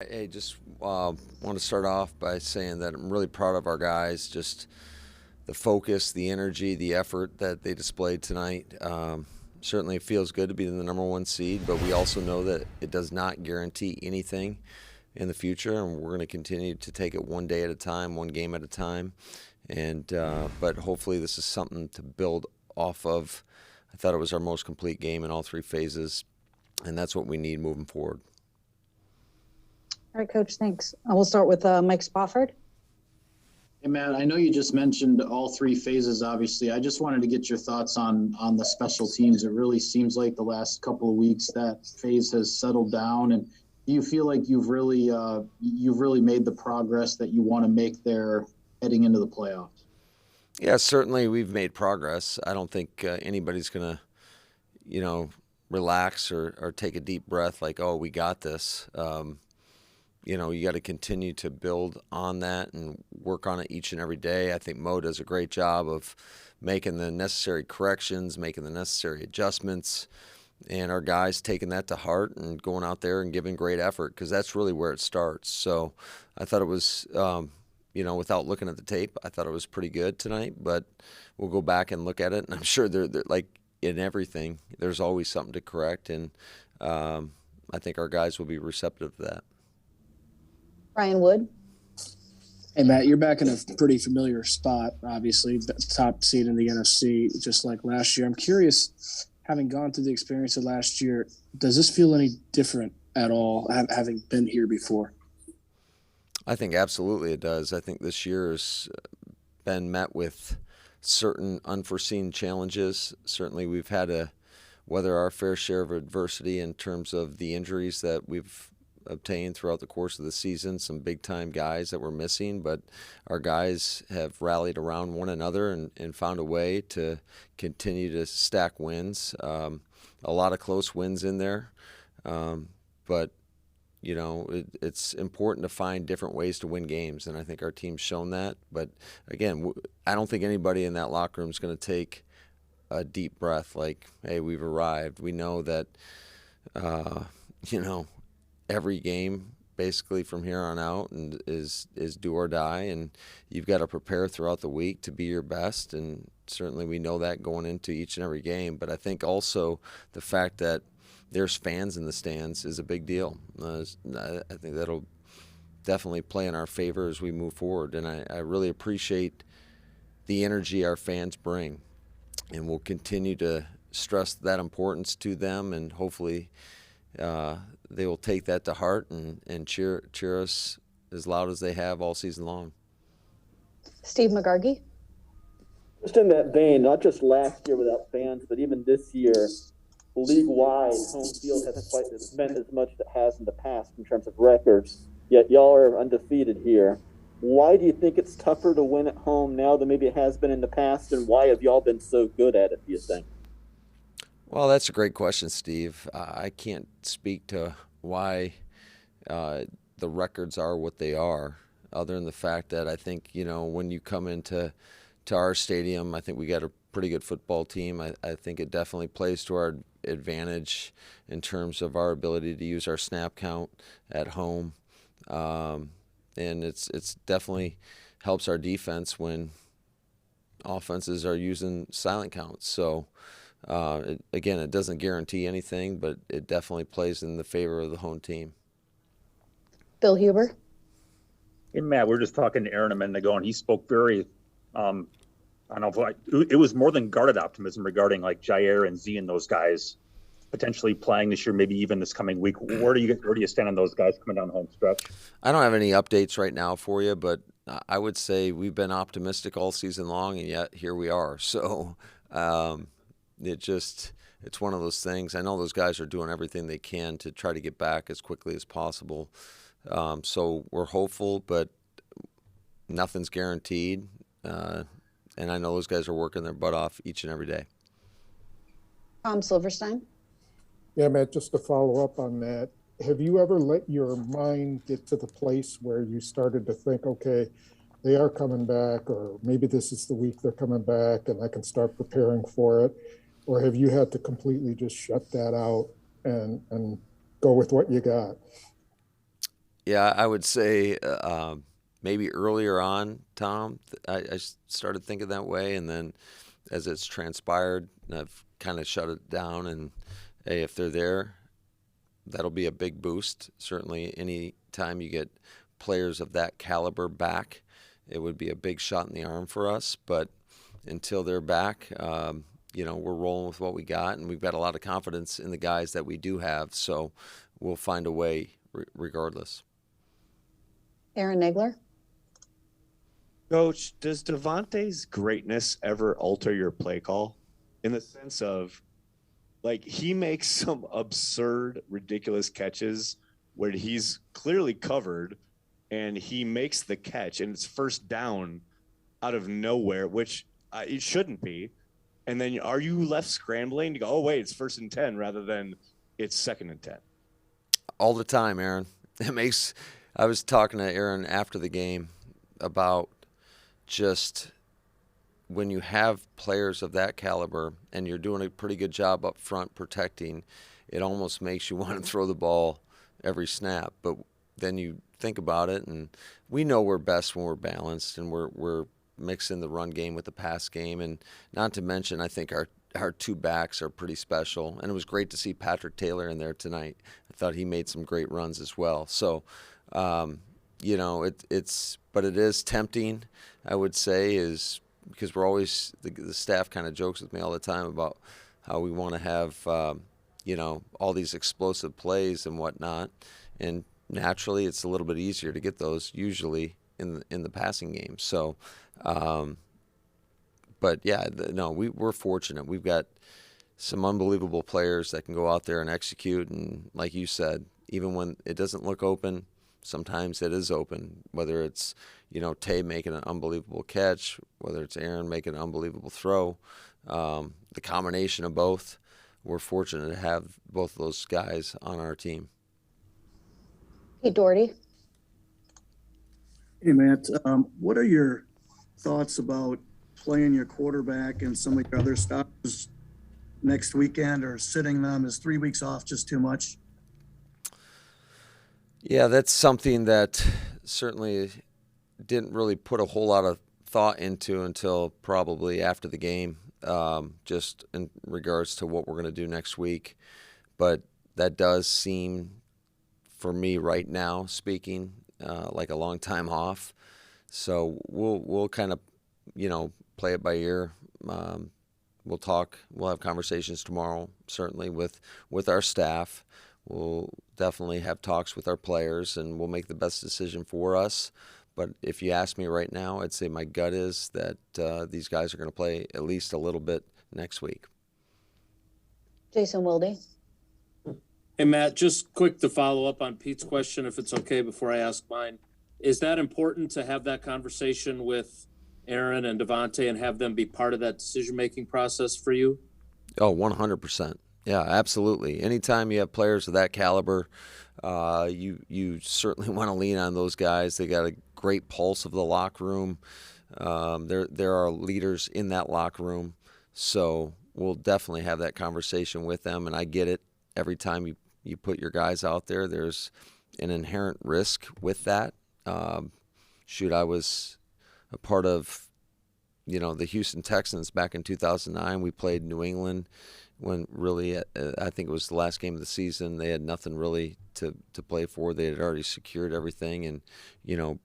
Hey, just want to start off by saying that I'm really proud of our guys. Just the focus, the energy, the effort that they displayed tonight. Certainly, it feels good to be the number one seed, but we also know that it does not guarantee anything in the future, and we're going to continue to take it one day at a time, one game at a time. And but hopefully, this is something to build off of. I thought it was our most complete game in all three phases, and that's what we need moving forward. All right, Coach, thanks. We'll start with Mike Spofford. Hey, Matt, I know you just mentioned all three phases, obviously. I just wanted to get your thoughts on the special teams. It really seems like the last couple of weeks that phase has settled down. And do you feel like you've really made the progress that you want to make there heading into the playoffs? Yeah, certainly we've made progress. I don't think anybody's going to, relax or take a deep breath like, oh, we got this. You got to continue to build on that and work on it each and every day. I think Mo does a great job of making the necessary corrections, making the necessary adjustments, and our guys taking that to heart and going out there and giving great effort because that's really where it starts. So I thought it was, without looking at the tape, I thought it was pretty good tonight, but we'll go back and look at it, and I'm sure they're like in everything, there's always something to correct, and I think our guys will be receptive to that. Ryan Wood. Hey, Matt, you're back in a pretty familiar spot, obviously, top seed in the NFC, just like last year. I'm curious, having gone through the experience of last year, does this feel any different at all, having been here before? I think absolutely it does. I think this year has been met with certain unforeseen challenges. Certainly we've had to weather our fair share of adversity in terms of the injuries that we've obtained throughout the course of the season, some big-time guys that were missing, but our guys have rallied around one another and found a way to continue to stack wins. A lot of close wins in there, but it's important to find different ways to win games, and I think our team's shown that. But again, I don't think anybody in that locker room is going to take a deep breath like, hey, we've arrived. We know that, every game basically from here on out and is do or die, and you've got to prepare throughout the week to be your best, and certainly we know that going into each and every game. But I think also the fact that there's fans in the stands is a big deal. I think that'll definitely play in our favor as we move forward, and I really appreciate the energy our fans bring, and we'll continue to stress that importance to them, and hopefully they will take that to heart and cheer us as loud as they have all season long. Steve McGargy. Just in that vein, not just last year without fans, but even this year, league-wide, home field hasn't quite meant as much as it has in the past in terms of records, yet y'all are undefeated here. Why do you think it's tougher to win at home now than maybe it has been in the past, and why have y'all been so good at it, do you think? Well, that's a great question, Steve. I can't speak to why the records are what they are, other than the fact that I think, when you come into our stadium, I think we got a pretty good football team. I think it definitely plays to our advantage in terms of our ability to use our snap count at home. And it's definitely helps our defense when offenses are using silent counts. So, it doesn't guarantee anything, but it definitely plays in the favor of the home team. Bill Huber. Hey, Matt, we were just talking to Aaron a minute ago, and he spoke very, I don't know, it was more than guarded optimism regarding like Jair and Z and those guys potentially playing this year, maybe even this coming week. Where do you stand on those guys coming down the home stretch? I don't have any updates right now for you, but I would say we've been optimistic all season long, and yet here we are. So, it's one of those things. I know those guys are doing everything they can to try to get back as quickly as possible. So we're hopeful, but nothing's guaranteed. And I know those guys are working their butt off each and every day. Tom Silverstein. Yeah, Matt, just to follow up on that, have you ever let your mind get to the place where you started to think, okay, they are coming back, or maybe this is the week they're coming back and I can start preparing for it? Or have you had to completely just shut that out and go with what you got? Yeah, I would say maybe earlier on, Tom, I started thinking that way, and then as it's transpired, I've kind of shut it down. And hey, if they're there, that'll be a big boost. Certainly, any time you get players of that caliber back, it would be a big shot in the arm for us. But until they're back, we're rolling with what we got, and we've got a lot of confidence in the guys that we do have. So we'll find a way regardless. Aaron Nagler. Coach, does Devontae's greatness ever alter your play call? In the sense of, like, he makes some absurd, ridiculous catches where he's clearly covered and he makes the catch and it's first down out of nowhere, which it shouldn't be. And then are you left scrambling to go, oh, wait, it's 1st and 10 rather than it's 2nd and 10? All the time, Aaron. I was talking to Aaron after the game about just when you have players of that caliber and you're doing a pretty good job up front protecting, it almost makes you want to throw the ball every snap. But then you think about it, and we know we're best when we're balanced and we're mixing the run game with the pass game. And not to mention, I think our two backs are pretty special. And it was great to see Patrick Taylor in there tonight. I thought he made some great runs as well. So, but it is tempting, I would say, is because we're always, the staff kind of jokes with me all the time about how we want to have, all these explosive plays and whatnot. And naturally, it's a little bit easier to get those usually in the passing game. So, but yeah, we're fortunate. We've got some unbelievable players that can go out there and execute. And like you said, even when it doesn't look open, sometimes it is open, whether it's, Tay making an unbelievable catch, whether it's Aaron making an unbelievable throw, the combination of both. We're fortunate to have both of those guys on our team. Hey, Doherty. Hey, Matt. What are your thoughts about playing your quarterback and some of your other stars next weekend, or sitting them? Is 3 weeks off just too much? Yeah, that's something that certainly didn't really put a whole lot of thought into until probably after the game, just in regards to what we're going to do next week. But that does seem, for me right now, speaking, like a long time off. So we'll kind of, play it by ear. We'll talk. We'll have conversations tomorrow, certainly with our staff. We'll definitely have talks with our players, and we'll make the best decision for us. But if you ask me right now, I'd say my gut is that these guys are going to play at least a little bit next week. Jason Wilde. Hey, Matt, just quick to follow up on Pete's question, if it's okay, before I ask mine. Is that important to have that conversation with Aaron and Devontae and have them be part of that decision-making process for you? Oh, 100%. Yeah, absolutely. Anytime you have players of that caliber, you certainly want to lean on those guys. They got a great pulse of the locker room. There are leaders in that locker room. So we'll definitely have that conversation with them. And I get it. Every time you put your guys out there, there's an inherent risk with that. I was a part of, the Houston Texans back in 2009. We played New England when really, I think it was the last game of the season. They had nothing really to play for. They had already secured everything. And,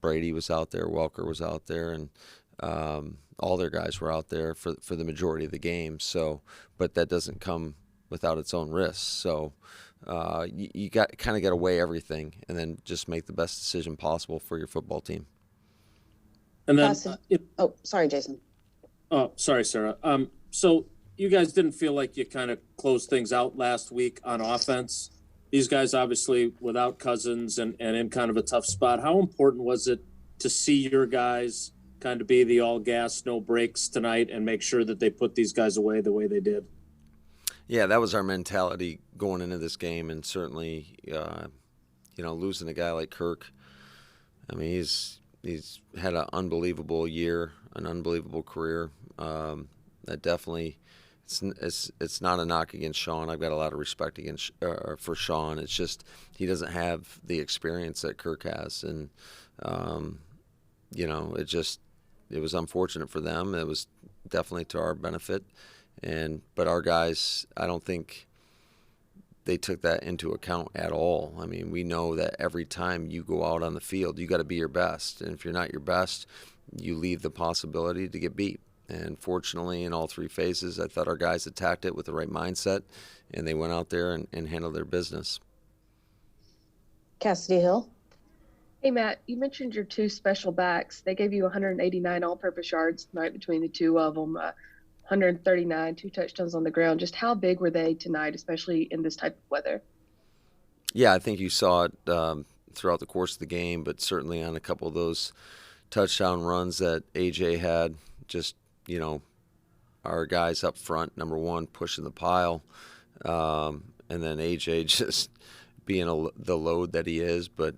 Brady was out there, Welker was out there, and all their guys were out there for the majority of the game. So, but that doesn't come without its own risks. So you got to weigh everything and then just make the best decision possible for your football team. And then, sorry, Jason. Oh, sorry, Sarah. So you guys didn't feel like you kind of closed things out last week on offense. These guys obviously without Cousins and in kind of a tough spot. How important was it to see your guys kind of be the all gas, no brakes tonight and make sure that they put these guys away the way they did? Yeah, that was our mentality going into this game, and certainly, losing a guy like Kirk. I mean, he's had an unbelievable year, an unbelievable career. That definitely it's not a knock against Sean. I've got a lot of respect for Sean. It's just he doesn't have the experience that Kirk has, and it was unfortunate for them. It was definitely to our benefit, but our guys, I don't think they took that into account at all. I mean, we know that every time you go out on the field, you got to be your best, and if you're not your best, you leave the possibility to get beat. And fortunately, in all three phases, I thought our guys attacked it with the right mindset, and they went out there and handled their business. Cassidy Hill. Hey, Matt, you mentioned your two special backs. They gave you 189 all-purpose yards tonight between the two of them, 139, 2 touchdowns on the ground. Just how big were they tonight, especially in this type of weather? Yeah, I think you saw it throughout the course of the game, but certainly on a couple of those touchdown runs that AJ had, just, our guys up front, number one, pushing the pile, and then AJ just being the load that he is, but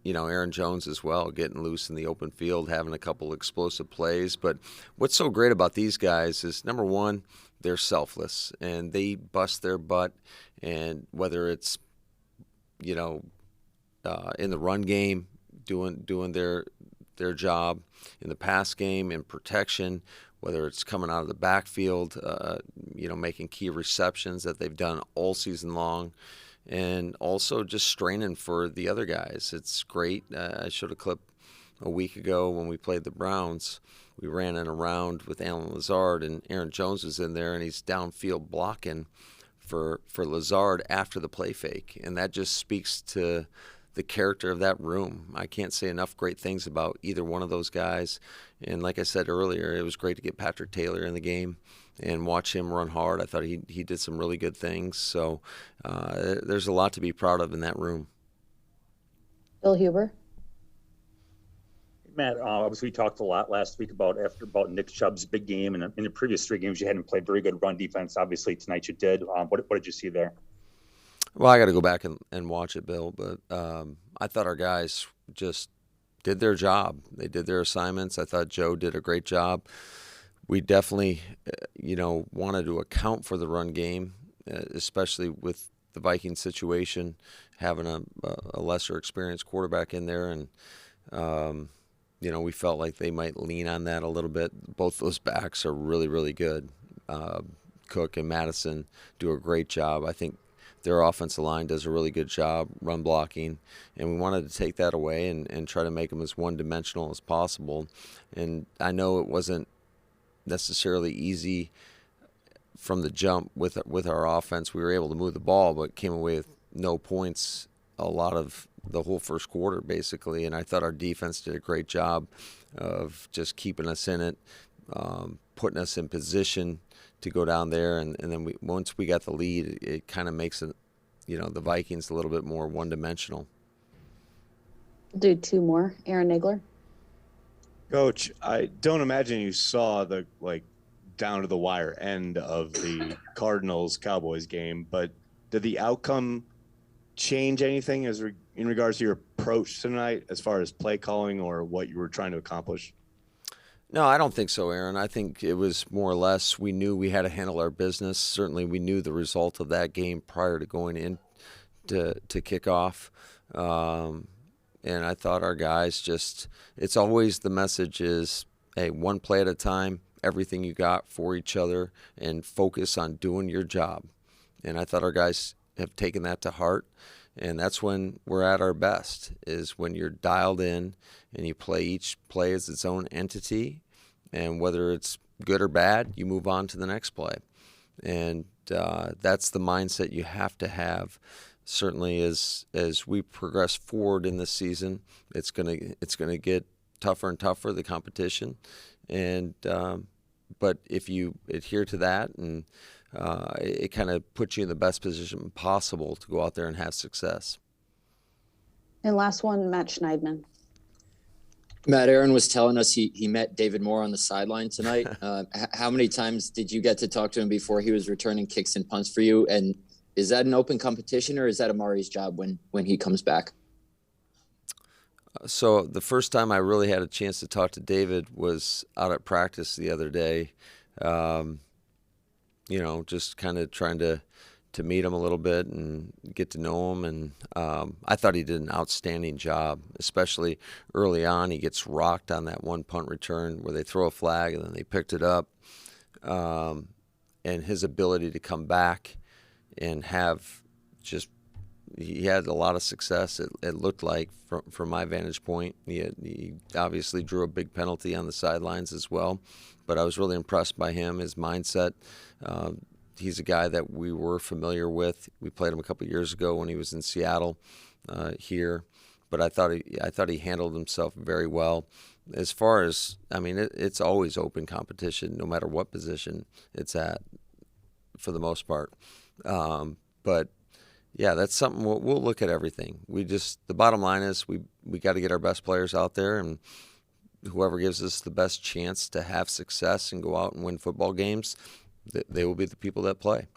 Aaron Jones as well, getting loose in the open field, having a couple explosive plays. But what's so great about these guys is, number one, they're selfless, and they bust their butt, and whether it's, in the run game, doing their job, in the pass game, in protection, whether it's coming out of the backfield, making key receptions that they've done all season long, and also just straining for the other guys. It's great. I showed a clip a week ago when we played the Browns. We ran in a round with Alan Lazard, and Aaron Jones was in there, and he's downfield blocking for Lazard after the play fake. And that just speaks to the character of that room. I can't say enough great things about either one of those guys. And like I said earlier, it was great to get Patrick Taylor in the game and watch him run hard. I thought he did some really good things. So there's a lot to be proud of in that room. Bill Huber. Matt, obviously we talked a lot last week about Nick Chubb's big game, and in the previous 3 games you hadn't played very good run defense. Obviously tonight you did. What did you see there? Well, I got to go back and watch it, Bill, but I thought our guys just did their job. They did their assignments. I thought Joe did a great job. We definitely, wanted to account for the run game, especially with the Vikings situation, having a lesser experienced quarterback in there. And, we felt like they might lean on that a little bit. Both those backs are really, really good. Cook and Madison do a great job. I think their offensive line does a really good job run blocking, and we wanted to take that away and try to make them as one-dimensional as possible. And I know it wasn't necessarily easy from the jump with our offense. We were able to move the ball, but came away with no points a lot of the whole first quarter, basically. And I thought our defense did a great job of just keeping us in it, putting us in position to go down there, and then once we got the lead, it kind of makes it, the Vikings a little bit more one-dimensional. We'll do 2 more. Aaron Nagler. Coach, I don't imagine you saw the down to the wire end of the Cardinals-Cowboys game, but did the outcome change anything in regards to your approach tonight as far as play calling or what you were trying to accomplish? No, I don't think so, Aaron. I think it was more or less we knew we had to handle our business. Certainly we knew the result of that game prior to going in to kick off. And I thought our guys it's always the message is, hey, one play at a time, everything you got for each other, and focus on doing your job. And I thought our guys have taken that to heart. And that's when we're at our best, is when you're dialed in and you play each play as its own entity. And whether it's good or bad, you move on to the next play. And that's the mindset you have to have. Certainly as we progress forward in this season, it's gonna get tougher and tougher, the competition. And but if you adhere to that, and it kind of puts you in the best position possible to go out there and have success. And last one, Matt Schneidman. Matt, Aaron was telling us he met David Moore on the sideline tonight. How many times did you get to talk to him before he was returning kicks and punts for you? And is that an open competition, or is that Amari's job when he comes back? So the first time I really had a chance to talk to David was out at practice the other day. just kind of trying to meet him a little bit and get to know him. And I thought he did an outstanding job, especially early on. He gets rocked on that one punt return where they throw a flag and then they picked it up. And his ability to come back and he had a lot of success. It looked like from my vantage point. He obviously drew a big penalty on the sidelines as well, but I was really impressed by him, his mindset. He's a guy that we were familiar with. We played him a couple of years ago when he was in Seattle here, but I thought he handled himself very well. As far as, it's always open competition, no matter what position it's at, for the most part. But yeah, that's something we'll look at everything. The bottom line is we got to get our best players out there, and whoever gives us the best chance to have success and go out and win football games, they will be the people that play.